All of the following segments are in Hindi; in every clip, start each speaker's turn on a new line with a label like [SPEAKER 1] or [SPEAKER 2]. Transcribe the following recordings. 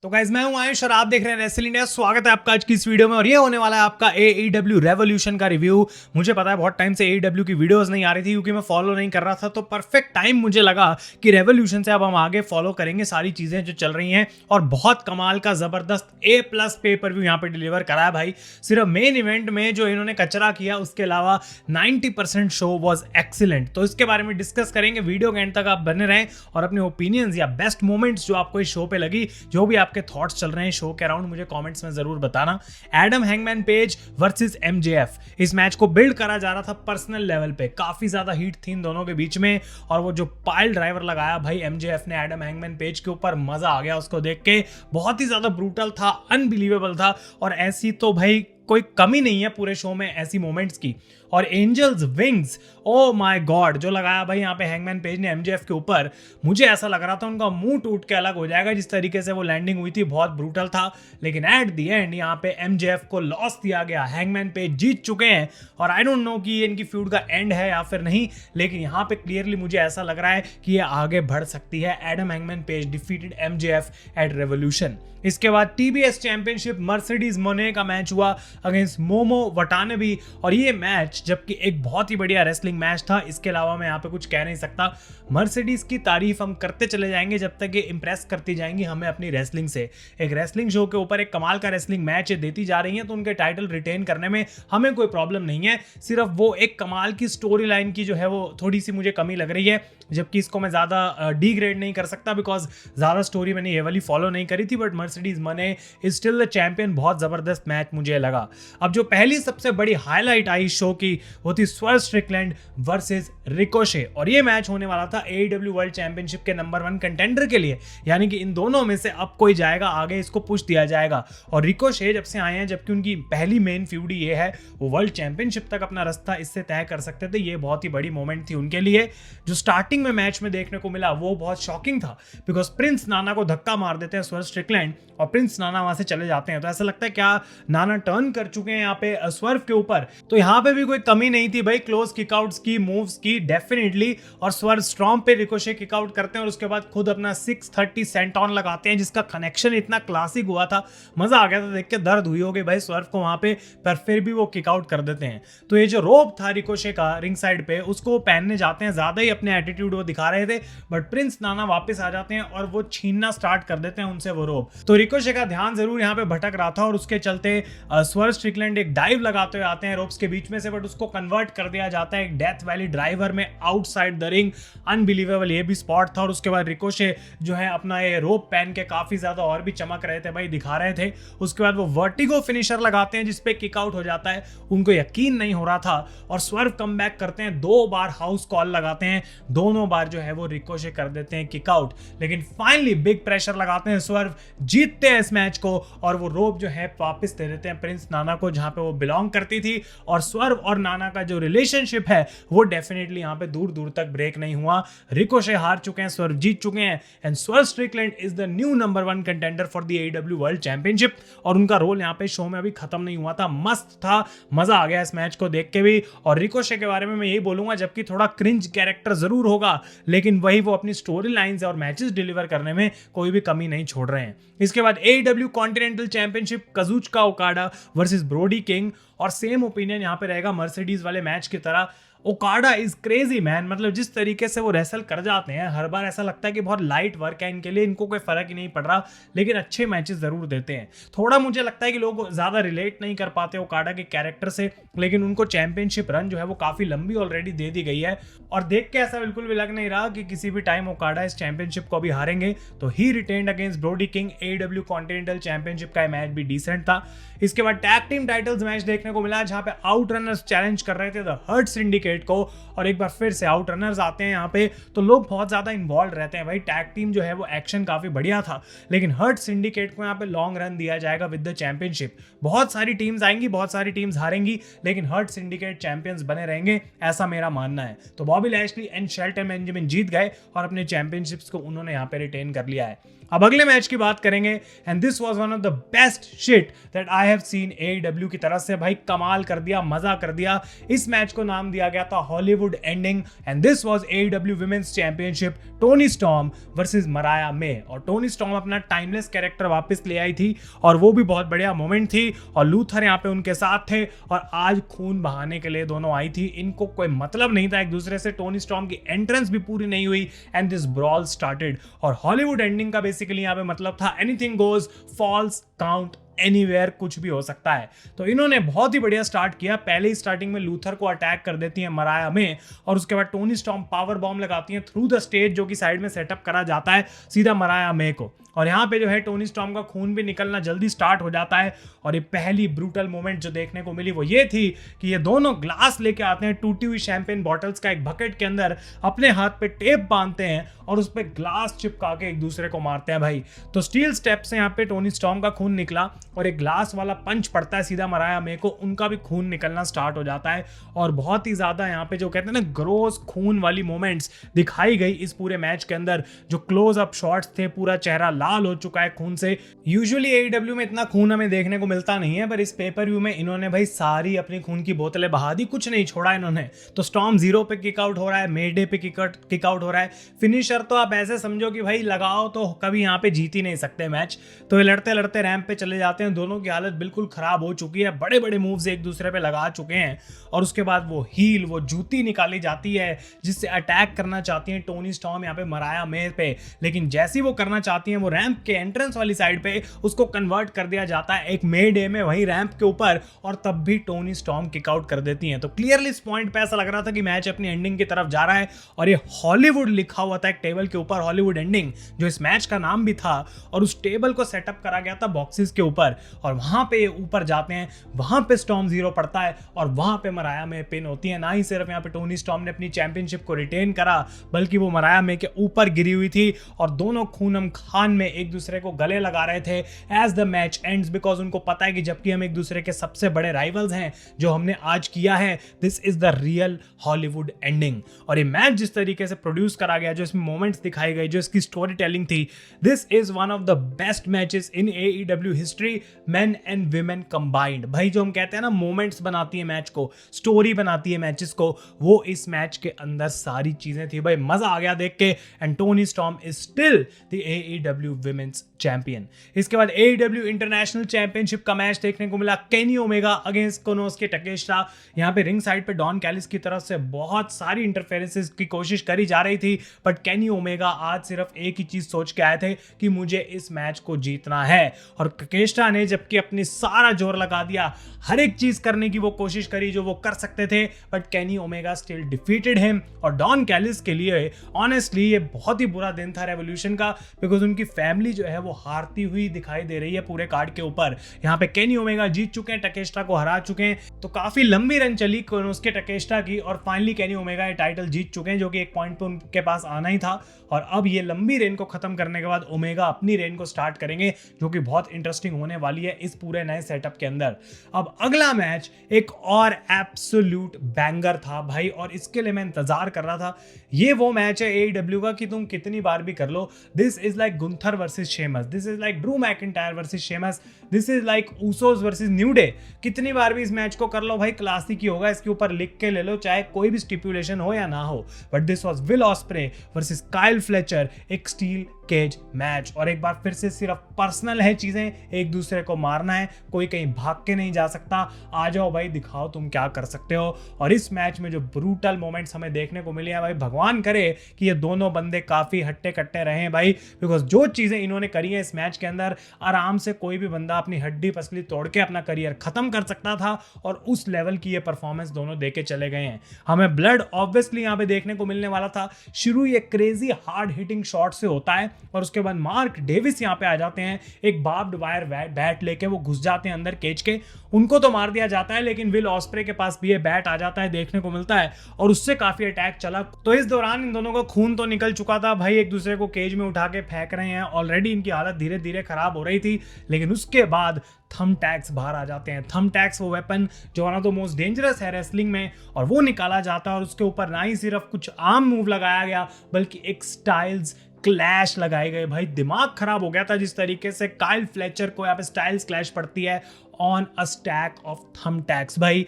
[SPEAKER 1] तो गाइज मैं हूं आयुष और आप देख रहे हैं रेसलिंग इंडिया। स्वागत है आपका आज की इस वीडियो में और ये होने वाला है आपका AEW रेवोल्यूशन का रिव्यू। मुझे पता है बहुत टाइम से AEW की वीडियोस नहीं आ रही थी क्योंकि मैं फॉलो नहीं कर रहा था, तो परफेक्ट टाइम मुझे लगा कि रेवोल्यूशन से अब हम आगे फॉलो करेंगे सारी चीजें जो चल रही हैं। और बहुत कमाल का जबरदस्त A+ पे पर व्यू यहाँ पे डिलीवर करा है भाई। सिर्फ मेन इवेंट में जो इन्होंने कचरा किया उसके अलावा 90% शो वॉज एक्सीलेंट। तो इसके बारे में डिस्कस करेंगे, वीडियो के एंड तक आप बने रहें और अपने ओपिनियंस या बेस्ट मोमेंट्स जो आपको इस शो पे लगी, जो भी आपके थॉट्स चल रहे हैं शो के अराउंड, मुझे कमेंट्स में जरूर बताना। Adam Hangman page versus MJF, इस मैच को बिल्ड करा जा रहा था पर्सनल लेवल पे, काफी ज्यादा हीट थी इन दोनों के बीच में। और वो जो पाइल ड्राइवर लगाया भाई MJF ने एडम हैंगमैन पेज के ऊपर, मजा आ गया उसको देख के। बहुत ही ज्यादा ब्रूटल था, अनबिलीवेबल था और ऐसी तो भाई कोई कमी नहीं है पूरे शो में ऐसी मोमेंट्स की। और angels wings, oh my God, जो लगाया भाई यहाँ पे हैंगमैन पेज ने MJF के ऊपर, मुझे ऐसा लग रहा था उनका मुंह टूट के अलग हो जाएगा जिस तरीके से वो लैंडिंग हुई थी, बहुत ब्रूटल था। लेकिन एट द एंड यहाँ पे MJF को लॉस दिया गया, हैंगमैन पेज जीत चुके हैं। और आई डोंट नो कि ये इनकी फ्यूड का एंड है या फिर नहीं, लेकिन यहाँ पे क्लियरली मुझे ऐसा लग रहा है कि ये आगे बढ़ सकती है। Adam Hangman Page defeated MJF at Revolution. इसके बाद TBS चैंपियनशिप मर्सिडीज मोने का मैच हुआ अगेंस्ट मोमो वटानबी, और ये मैच जबकि एक बहुत ही बढ़िया रेसलिंग मैच था, इसके अलावा मैं यहाँ पे कुछ कह नहीं सकता। मर्सिडीज की तारीफ हम करते चले जाएंगे जब तक ये इंप्रेस करती जाएंगी हमें अपनी रेसलिंग से। एक रेसलिंग शो के ऊपर एक कमाल का रेसलिंग मैच देती जा रही है, तो उनके टाइटल रिटेन करने में हमें कोई प्रॉब्लम नहीं है। सिर्फ वो एक कमाल की स्टोरी लाइन की जो है वो थोड़ी सी मुझे कमी लग रही है, जबकि इसको मैं ज्यादा डिग्रेड नहीं कर सकता बिकॉज ज्यादा स्टोरी मैंने ये वाली फॉलो नहीं करी थी। बट मर्सिडीज मने इज स्टिल द चैंपियन, बहुत जबरदस्त मैच मुझे लगा। अब जो पहली सबसे बड़ी हाईलाइट आई शो की वो थी स्वर्ज स्ट्रिकलैंड वर्सेस रिकोशे, और ये मैच होने वाला था AEW वर्ल्ड चैंपियनशिप के नंबर 1 कंटेंडर के लिए, यानी कि इन दोनों में से अब कोई जाएगा आगे, इसको पुश दिया जाएगा। और रिकोशे जब से आए हैं, जबकि उनकी पहली मेन फ्यूडी ये है, वो वर्ल्ड चैंपियनशिप तक अपना रास्ता इससे तय कर सकते थे। ये बहुत ही बड़ी मोमेंट थी उनके लिए। जो स्टार्टिंग में मैच में देखने को मिला वो बहुत शॉकिंग था, बिकॉज प्रिंस नाना को धक्का मार देते हैं स्वर्ज स्ट्रिकलैंड और प्रिंस नाना वहां से चले जाते हैं। तो ऐसा लगता है क्या नाना टर्न कर चुके हैं यहाँ पे स्वर्व के ऊपर। तो यहाँ पे भी कोई कमी नहीं थी भाई, क्लोज किकआउट्स की, मूव्स की डेफिनेटली। और स्वर्व स्ट्रॉम पे रिकोशे किकआउट करते हैं और उसके बाद खुद अपना 630 सेंटॉन लगाते हैं, जिसका कनेक्शन इतना क्लासिक हुआ था, मजा आ गया था देख के। दर्द हुई होगी भाई स्वर्व को वहां पे, पर फिर भी वो किकआउट कर देते हैं। तो ये जो रोप था रिकोशे का रिंग साइड पे, उसको वो पहनने जाते हैं, ज्यादा ही अपने एटीट्यूड वो दिखा रहे थे, बट प्रिंस नाना वापस आ जाते हैं और वो छीनना स्टार्ट कर देते हैं उनसे वो रोप। तो रिकोशे का ध्यान जरूर यहाँ पे भटक रहा था और उसके चलते स्वर्ज स्ट्रिकलैंड एक डाइव लगाते हुए आते हैं रोप्स के बीच में से, बट उसको कन्वर्ट कर दिया जाता है एक डेथ वैली ड्राइवर में आउटसाइड द रिंग। अनबिलीवेबल ये भी स्पॉट था। और उसके बाद रिकोशे जो है अपना ये रोप पहन के काफी ज्यादा और भी चमक रहे थे भाई, दिखा रहे थे। उसके बाद वो वर्टिगो फिनिशर लगाते हैं जिसपे किक आउट हो जाता है, उनको यकीन नहीं हो रहा था और स्वर्व कम बैक करते हैं, 2 बार हाउस कॉल लगाते हैं, दोनों बार जो है वो रिकोशे कर देते हैं किक आउट। लेकिन फाइनली बिग प्रेशर लगाते हैं स्वर्व, जीतते हैं इस मैच को और वो रोप जो है वापस दे देते हैं प्रिंस नाना को जहां पे वो बिलोंग करती थी। और स्वर्व और नाना का जो रिलेशनशिप है वो डेफिनेटली यहाँ पे दूर दूर तक ब्रेक नहीं हुआ। रिकोशे हार चुके हैं, स्वर्व जीत चुके हैं, and swerve Strickland is the new number 1 contender for the AEW world championship. और उनका रोल यहाँ पे शो में अभी खत्म नहीं हुआ था, मस्त था, मजा आ गया इस मैच को देख के भी। और रिकोशे के बारे में मैं यही बोलूंगा, जबकि थोड़ा क्रिंज कैरेक्टर जरूर होगा, लेकिन वही वो अपनी स्टोरी लाइंस और मैचेस डिलीवर करने में कोई भी कमी नहीं छोड़ रहे हैं। इसके बाद AEW continental championship Kazuchika Okada versus Brody King, और सेम ओपिनियन यहाँ पे रहेगा मर्सिडीज वाले मैच की तरह। ओकाडा इज क्रेजी मैन, मतलब जिस तरीके से वो रेसल कर जाते हैं हर बार ऐसा लगता है कि बहुत लाइट वर्क है इनके लिए, इनको कोई फर्क ही नहीं पड़ रहा, लेकिन अच्छे मैचेस जरूर देते हैं। थोड़ा मुझे लगता है कि लोग ज्यादा रिलेट नहीं कर पाते ओकाडा के कैरेक्टर से, लेकिन उनको चैंपियनशिप रन जो है वो काफी लंबी ऑलरेडी दे दी गई है। और देख के ऐसा बिल्कुल भी लग नहीं रहा कि किसी भी टाइम ओकाडा इस चैंपियनशिप को भी हारेंगे। तो ही retained against Brody King. AEW continental championship का मैच भी डिसेंट था। इसके बाद टैग टीम टाइटल्स मैच देखने को मिला जहां पे आउट रनर्स चैलेंज कर रहे थे द हर्ट सिंडिकेट को, और एक बार फिर से आउट रनर्स आते हैं यहाँ पे, तो लोग बहुत ज्यादा इन्वॉल्व रहते हैं भाई। टैग टीम जो है वो एक्शन काफी बढ़िया था, लेकिन हर्ट सिंडिकेट को यहाँ पे लॉन्ग रन दिया जाएगा विद द चैंपियनशिप। बहुत सारी टीम्स आएंगी, बहुत सारी टीम्स हारेंगी, लेकिन हर्ट सिंडिकेट चैंपियंस बने रहेंगे, ऐसा मेरा मानना है। तो Bobby Lashley and Shelton Benjamin जीत गए और अपने चैंपियनशिप्स को उन्होंने यहाँ पे रिटेन कर लिया है। अब अगले मैच की बात करेंगे and this was one of the best shit that I have seen AEW की तरफ से। भाई कमाल कर दिया, मजा कर दिया। इस मैच को नाम दिया गया था Hollywood ending and this was AEW women's championship Toni Storm versus Mariah May. और टोनी स्टॉर्म अपना टाइमलेस कैरेक्टर वापस ले आई थी और वो भी बहुत बढ़िया मोमेंट थी और लूथर यहाँ पे उनके साथ थे और आज खून बहाने के लिए दोनों आई थी। इनको कोई मतलब नहीं था एक दूसरे से। टोनी स्टॉर्म की एंट्रेंस भी पूरी नहीं हुई एंड दिस ब्रॉल स्टार्टेड। और हॉलीवुड एंडिंग का बेसिकली यहाँ पे मतलब था anything goes, false count anywhere, कुछ भी हो सकता है। तो इन्होंने बहुत ही बढ़िया स्टार्ट किया। पहले ही स्टार्टिंग में लूथर को अटैक कर देती है मराया में और उसके बाद टोनी स्टॉर्म पावर बॉम्ब लगाती है थ्रू द स्टेज, जो कि साइड में सेटअप करा जाता है सीधा मराया में को। और यहाँ पे जो है टोनी स्टॉर्म का खून भी निकलना जल्दी स्टार्ट हो जाता है। और ये पहली ब्रूटल मोमेंट जो देखने को मिली वो ये थी कि ये दोनों ग्लास लेके आते हैं, टूटी हुई शैंपेन बॉटल्स का एक बकेट के अंदर, अपने हाथ पे टेप बांधते हैं और उस पर ग्लास चिपका के एक दूसरे को मारते हैं भाई। तो स्टील स्टेप से यहाँ पे टोनी स्टॉर्म का खून निकला और एक ग्लास वाला पंच पड़ता है सीधा मराया में को, उनका भी खून निकलना स्टार्ट हो जाता है। और बहुत ही ज्यादा यहाँ पे जो कहते हैं ना ग्रोस खून वाली मोमेंट्स दिखाई गई इस पूरे मैच के अंदर। जो क्लोज अप शॉट्स थे, पूरा चेहरा लाल हो चुका है खून से। यूजुअली AEW में इतना खून हमें देखने को मिलता नहीं है, पर इस पेपर व्यू में इन्होंने भाई सारी अपनी खून की बोतलें बहा दी, कुछ नहीं छोड़ा इन्होंने। तो स्टॉर्म 0 पे किक आउट हो रहा है, मेडे पे किक आउट हो रहा है। फिनिशर तो आप ऐसे समझो कि भाई लगाओ तो कभी यहाँ पे जीत ही नहीं सकते मैच। तो ये लड़ते लड़ते रैंप पे चले जाते हैं, दोनों की हालत बिल्कुल खराब हो चुकी है, बड़े बड़े मूव्स एक दूसरे पे लगा चुके हैं। और उसके बाद वो हील, वो जूती निकाली जाती है जिससे अटैक करना चाहती है टोनी स्टॉर्म यहाँ पे मराया में पे। लेकिन जैसी वो करना चाहती है वो रैंप के एंट्रेंस वाली साइड पे उसको कन्वर्ट कर दिया जाता है एक मेडे में वही रैंप के ऊपर, और तब भी टोनी स्टॉर्म किक आउट कर देती हैं। तो क्लियरली इस पॉइंट पे ऐसा लग रहा था कि मैच अपनी एंडिंग की तरफ जा रहा है। और ये हॉलीवुड लिखा हुआ था एक टेबल के ऊपर, हॉलीवुड एंडिंग जो इस मैच का नाम भी था। और उस टेबल को सेटअप करा गया था बॉक्सेस के ऊपर और वहां पे ये ऊपर जाते हैं, वहां पे स्टॉर्म 0 पड़ता है और वहां पे मराया में पिन होती है। ना ही सिर्फ यहाँ पे टोनी स्टॉर्म ने अपनी चैंपियनशिप को रिटेन करा, बल्कि वो मराया में के ऊपर गिरी हुई थी और दोनों खूनम खान में एक दूसरे को गले लगा रहे थे as the match ends, because उनको पता है कि जबकि हम एक दूसरे के सबसे बड़े राइवल्स हैं जो हमने आज किया है, this is the real Hollywood ending. और ये मैच जिस तरीके से प्रोड्यूस करा गया, जो इसमें मोमेंट्स दिखाई गई, जो इसकी स्टोरी टेलिंग थी, this is one of the best matches in AEW history, main and women combined. भाई जो हम कहते हैं ना मोमेंट्स बनाती है मैच को, स्टोरी बनाती है मैचेस को, वो इस मैच के अंदर सारी चीजें थी। भाई मजा आ गया देख के। And Tony storm is still the AEW women's champion. इसके बाद AEW इंटरनेशनल चैंपियनशिप का मैच देखने को मिला, केनी ओमेगा अगेंस्ट कोनोसुके टकेशिटा। यहाँ पे रिंग साइड पे डॉन कैलिस की तरफ से बहुत सारी इंटरफेरेंसेस की कोशिश करी जा रही थी, बट केनी ओमेगा आज सिर्फ एक ही चीज सोच के आए थे कि मुझे इस मैच को जीतना है। और टकेशिटा ने जबकि अपनी सारा जोर लगा दिया, हर एक चीज करने की वो कोशिश करी जो वो कर सकते थे, but Kenny Omega still defeated him. और डॉन कैलिस के लिए ऑनेस्टली ये बहुत ही बुरा दिन था रेवोल्यूशन का, बिकॉज उनकी फैमिली जो है वो हारती हुई दिखाई दे रही है पूरे कार्ड के ऊपर। यहाँ पे केनी ओमेगा जीत चुके हैं, टकेशिटा को हरा चुके हैं, तो काफी लंबी रन चली कोनोसुके टकेशिटा की और फाइनली केनी ओमेगा ये टाइटल जीत चुके हैं, जो कि एक पॉइंट पे उनके पास आना ही था। और अब ये लंबी रेन को खत्म करने के बाद ओमेगा अपनी रेन को स्टार्ट करेंगे, जो कि बहुत इंटरेस्टिंग होने वाली है इस पूरे नए सेटअप के अंदर। अब अगला मैच एक और एब्सोल्यूट बैंगर था भाई, और इसके लिए मैं इंतजार कर रहा था। ये वो मैच है AEW का कि तुम कितनी बार भी कर लो, this is like Gunther versus Sheamus, this is like Drew McIntyre versus Sheamus, this is like Usos versus New Day. कितनी बार भी इस मैच को कर लो भाई, क्लासिक ही होगा, इसके ऊपर लिख के ले लो, चाहे कोई भी स्टिपुलेशन हो या ना हो। But this was will osprey versus Kyle Fletcher, एक स्टील केज मैच। और एक बार फिर से सिर्फ पर्सनल है चीजें, एक दूसरे को मारना है, कोई कहीं भाग के नहीं जा सकता। आ जाओ भाई, दिखाओ तुम क्या कर सकते हो। और इस मैच में जो ब्रूटल मोमेंट्स हमें देखने को मिले हैं भाई, भगवान करे कि ये दोनों बंदे काफी हट्टे कट्टे रहे हैं भाई, बिकॉज जो चीजें इन्होंने करी है इस मैच के अंदर, आराम से कोई भी बंदा अपनी हड्डी पसली तोड़ के अपना करियर खत्म कर सकता था। और उस लेवल की ये परफॉर्मेंस दोनों देके चले गए हैं। हमें ब्लड ऑब्वियसली यहाँ पे देखने को मिलने वाला था। शुरू ये क्रेजी हार्ड हिटिंग शॉट से होता है और उसके बाद मार्क डेविस यहाँ पे आ जाते हैं, एक बार्ब्ड वायर बैट लेके वो घुस जाते हैं अंदर केज के, उनको तो मार दिया जाता है, लेकिन विल ऑस्प्रे के पास भी ये बैट आ जाता है देखने को मिलता है, और उससे काफी अटैक चला। तो इस दौरान इन दोनों को खून तो निकल चुका था भाई, एक दूसरे को केज में उठा के फेंक रहे हैं, ऑलरेडी इनकी हालत धीरे धीरे खराब हो रही थी। लेकिन उसके बाद थम टैग्स बाहर आ जाते हैं। थम टैग्स वो वेपन जो one of the most dangerous है रेसलिंग में, और वो निकाला जाता है और उसके ऊपर ना ही सिर्फ कुछ आम मूव लगाया गया, बल्कि एक स्टाइल्स क्लैश लगाए गए, भाई दिमाग खराब हो गया था जिस तरीके से काइल फ्लेचर को यहाँ पे स्टाइल्स क्लैश पड़ती है ऑन अ स्टैक ऑफ थम्बटैक्स। भाई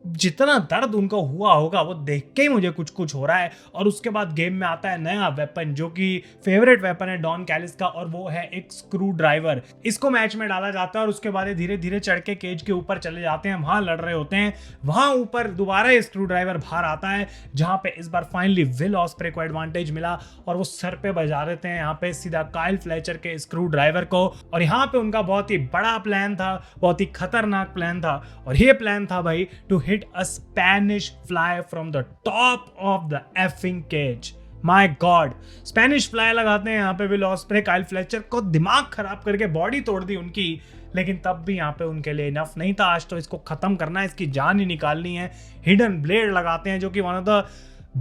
[SPEAKER 1] जितना दर्द उनको हुआ होगा वो देख के ही मुझे कुछ कुछ हो रहा है। और उसके बाद गेम में आता है नया वेपन जो कि फेवरेट वेपन है डॉन कैलिस का, और वो है एक स्क्रू ड्राइवर। इसको मैच में डाला जाता है और उसके बाद धीरे धीरे चढ़ के केज के ऊपर चले जाते हैं, वहां लड़ रहे होते हैं। वहां ऊपर दोबारा स्क्रू ड्राइवर बाहर आता है, जहां पे इस बार फाइनली विल ऑस्प्रे को एडवांटेज मिला और वो सर पे बजा देते हैं यहाँ पे सीधा काइल फ्लेचर के स्क्रू ड्राइवर को। और यहाँ पे उनका बहुत ही बड़ा प्लान था, बहुत ही खतरनाक प्लान था, और ये प्लान था भाई to hit a Spanish fly from the top of the effing cage. My God, Spanish fly लगाते हैं यहाँ पे विल ऑस्प्रे काइल फ्लेचर को, दिमाग खराब करके बॉडी तोड़ दी उनकी, लेकिन तब भी यहाँ पे उनके लिए इनफ नहीं था। आज तो इसको खत्म करना है, इसकी जान ही निकालनी है। हिडन ब्लेड लगाते हैं जो कि one of the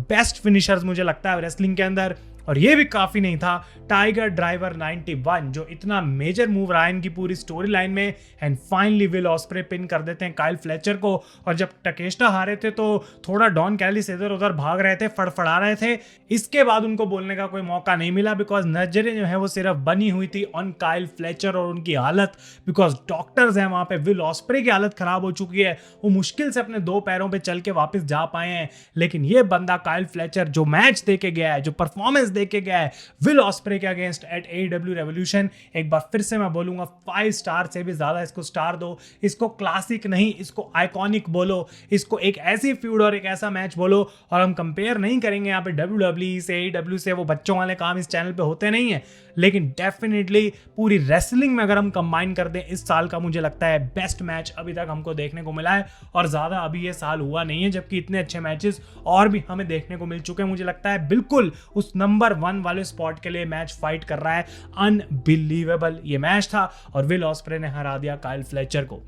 [SPEAKER 1] best finishers मुझे लगता है रेसलिंग के अंदर। और ये भी काफी नहीं था, टाइगर ड्राइवर 91 जो इतना मेजर मूव रहा है इनकी पूरी स्टोरी लाइन में। And finally will osprey pin कर देते हैं काइल फ्लेचर को। और जब टकेस्टा हारे थे तो थोड़ा डॉन कैलिस इधर उधर भाग रहे थे, फड़फड़ा रहे थे। इसके बाद उनको बोलने का कोई मौका नहीं मिला, बिकॉज नजरें जो है वो सिर्फ बनी हुई थी ऑन काइल फ्लेचर और उनकी हालत, बिकॉज डॉक्टर्स हैं वहां पे। विल ऑस्प्रे की हालत खराब हो चुकी है, वो मुश्किल से अपने 2 पैरों पे चल के वापस जा पाए हैं। लेकिन ये बंदा काइल फ्लेचर जो मैच दे के गया है, जो परफॉर्मेंस दे के गया है विल ऑस्प्रे के अगेंस्ट एट AEW रेवोल्यूशन, एक बार फिर से मैं बोलूंगा 5 स्टार से भी ज्यादा इसको स्टार दो। इसको क्लासिक नहीं, इसको आइकॉनिक बोलो, इसको एक ऐसी फ्यूड और एक ऐसा मैच बोलो। और हम कंपेयर नहीं करेंगे यहाँ पे WWE से AEW से, वो बच्चों वाले काम इस चैनल पे होते नहीं है। लेकिन डेफिनेटली पूरी रेसलिंग में अगर हम कंबाइन कर दें, इस साल का मुझे लगता है बेस्ट मैच अभी तक हमको देखने को मिला है। और ज्यादा अभी ये साल हुआ नहीं है, जबकि इतने अच्छे मैचेस और भी हमें देखने को मिल चुके हैं। मुझे लगता है बिल्कुल उस नंबर 1 वाले स्पॉट के लिए मैच फाइट कर रहा है। अनबिलीवेबल ये मैच था और विल ऑस्प्रे ने हरा दिया काइल फ्लेचर को।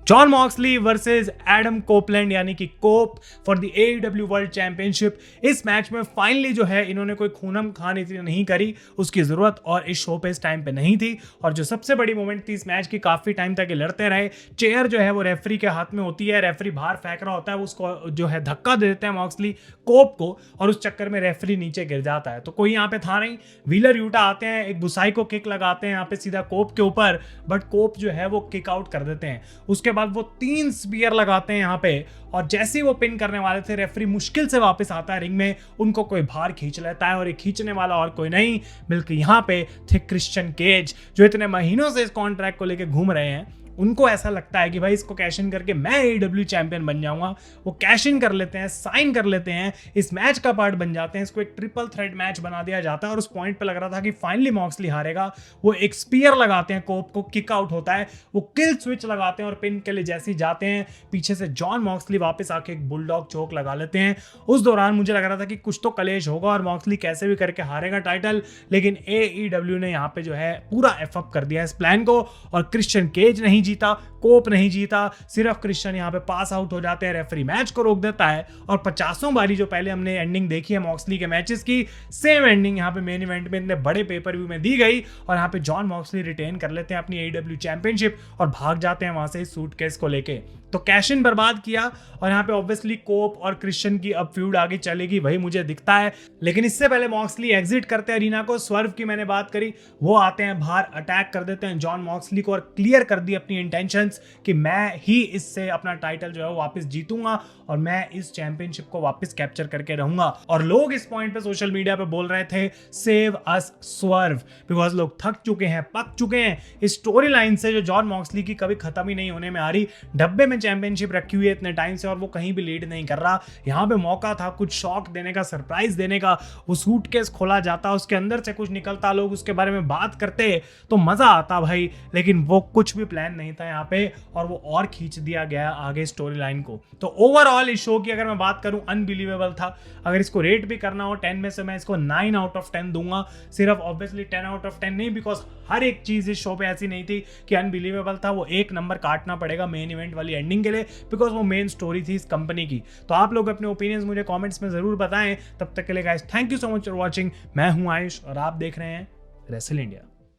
[SPEAKER 1] Jon Moxley versus Adam Copeland यानी कि Cope for the AEW world championship. इस मैच में फाइनली जो है इन्होंने कोई खूनम खान इतनी नहीं करी, उसकी जरूरत और इस शो पे इस टाइम पे नहीं थी। और जो सबसे बड़ी मोमेंट थी इस मैच की, काफी टाइम तक ये लड़ते रहे। चेयर जो है वो रेफरी के हाथ में होती है, रेफरी बाहर फेंक रहा होता है, उसको जो है धक्का दे देते हैं मॉक्सली कोप को, और उस चक्कर में रेफरी नीचे गिर जाता है। तो कोई यहाँ पे था नहीं, व्हीलर यूटा आते हैं, एक बुसाई को किक लगाते हैं यहाँ पे सीधा कोप के ऊपर, बट कोप जो है वो किक आउट कर देते हैं। उसके बाद वो 3 स्पीयर लगाते हैं यहाँ पे, और जैसे ही वो पिन करने वाले थे रेफरी मुश्किल से वापस आता है रिंग में, उनको कोई बाहर खींच लेता है। और ये खींचने वाला और कोई नहीं बल्कि यहाँ पे थे क्रिश्चियन केज, जो इतने महीनों से इस कॉन्ट्रैक्ट को लेके घूम रहे हैं। उनको ऐसा लगता है कि भाई इसको कैश इन करके मैं AEW चैंपियन बन जाऊंगा। वो कैश इन कर लेते हैं, साइन कर लेते हैं, इस मैच का पार्ट बन जाते हैं। इसको एक ट्रिपल थ्रेट मैच बना दिया जाता है और उस पॉइंट पे लग रहा था कि फाइनली मॉक्सली हारेगा। वो एक स्पीयर लगाते हैं, कोप को किक आउट होता है, वो किल स्विच लगाते हैं और पिन के लिए जैसे ही जाते हैं पीछे से जॉन मॉक्सली वापस आके एक बुलडॉग चोक लगा लेते हैं। उस दौरान मुझे लग रहा था कि कुछ तो कलेश होगा और मॉक्सली कैसे भी करके हारेगा टाइटल, लेकिन AEW ने यहाँ पे जो है पूरा एफ अप कर दिया इस प्लान को। और क्रिश्चियन केज नहीं जीता, कोप नहीं जीता, सिर्फ क्रिश्चियन यहाँ पे पास आउट हो जाते हैं, रेफरी मैच को रोक देता है। और 50 बारी जो पहले हमने एंडिंग देखी है मॉक्सली के मैचेस की, सेम एंडिंग यहाँ पे मेन इवेंट में इतने बड़े पेपर व्यू में दी गई। और यहाँ पे जॉन मॉक्सली रिटेन कर लेते हैं अपनी AEW चैंपियनशिप और भाग जाते हैं वहां से इस सूटकेस को लेके। तो कैश इन बर्बाद किया और यहाँ पे ऑब्वियसली कोप और क्रिश्चियन की अब फ्यूड आगे चलेगी, वही मुझे दिखता है। लेकिन इससे पहले मॉक्सली एग्जिट करते हैं अरीना को। स्वर्व की मैंने बात करी, वो आते हैं बाहर, अटैक कर देते हैं जॉन मॉक्सली को और क्लियर कर दी अपनी इंटेंशंस कि मैं ही इससे अपना टाइटल जो है वो वापस जीतूंगा और मैं इस चैंपियनशिप को वापस कैप्चर करके रहूंगा। और लोग इस पॉइंट पे सोशल मीडिया पे बोल रहे थे सेव अस स्वर्व, बिकॉज लोग थक चुके हैं, पक चुके हैं इस स्टोरी लाइन से जो जॉन मॉक्सली की कभी खत्म ही नहीं होने में आ रही। डब्बे में चैंपियनशिप रखी हुई है इतने टाइम से और वो कहीं भी लीड नहीं कर रहा। यहाँ पे मौका था कुछ शॉक देने का, सरप्राइज देने का। वो सूटकेस खोला जाता, उसके अंदर से कुछ निकलता, लोग उसके बारे में बात करते तो मजा आता भाई। लेकिन वो कुछ भी प्लान नहीं था यहाँ पे और वो और खींच दिया गया आगे स्टोरी लाइन को। तो ओवरऑल इस शो की अगर मैं बात करूं, अनबिलीवेबल था। अगर इसको रेट भी करना हो 10 में से मैं इसको 9 आउट ऑफ 10 दूंगा। सिर्फ ऑब्वियसली 10 आउट ऑफ 10 नहीं, बिकॉज हर एक चीज इस शो पे ऐसी नहीं थी कि अनबिलीवेबल था। वो 1 नंबर काटना पड़ेगा मेन इवेंट वाली एंडिंग के लिए, बिकॉज वो मेन स्टोरी थी इस कंपनी की। तो आप लोग अपने ओपिनियंस मुझे कमेंट्स में जरूर बताएं। तब तक के लिए guys thank you so much for watching. मैं हूं आयुष और आप देख रहे हैं रेसल इंडिया।